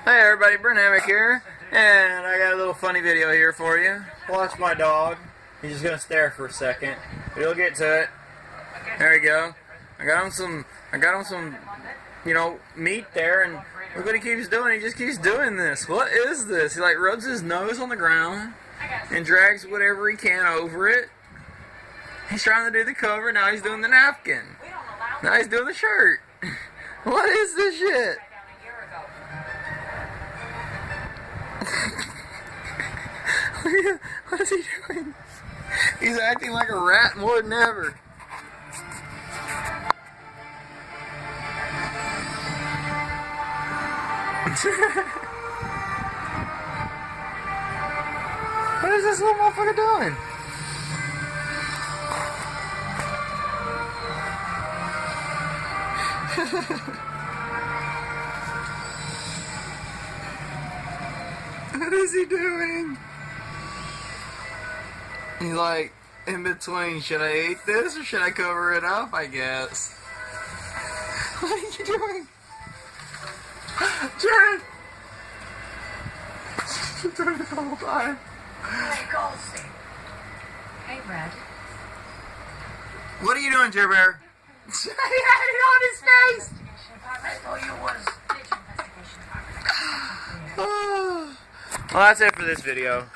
Hey everybody, Brent Hammock here, and I got a little funny video here for you. Watch my dog. He's just gonna stare for a second. We'll get to it. There we go. I got him some, meat there, and look what he keeps doing. He just keeps doing this. What is this? He like rubs his nose on the ground and drags whatever he can over it. He's trying to do the cover. Now he's doing the napkin. Now he's doing the shirt. What is this shit? What is he doing? He's acting like a rat more than ever. What is this little motherfucker doing? What is he doing? He's like, in between, should I eat this or should I cover it up, I guess? What are you doing? Jared! She's doing it the whole time. Hey, Brad. What are you doing, Jer Bear? He had it on his face! Well, that's it for this video.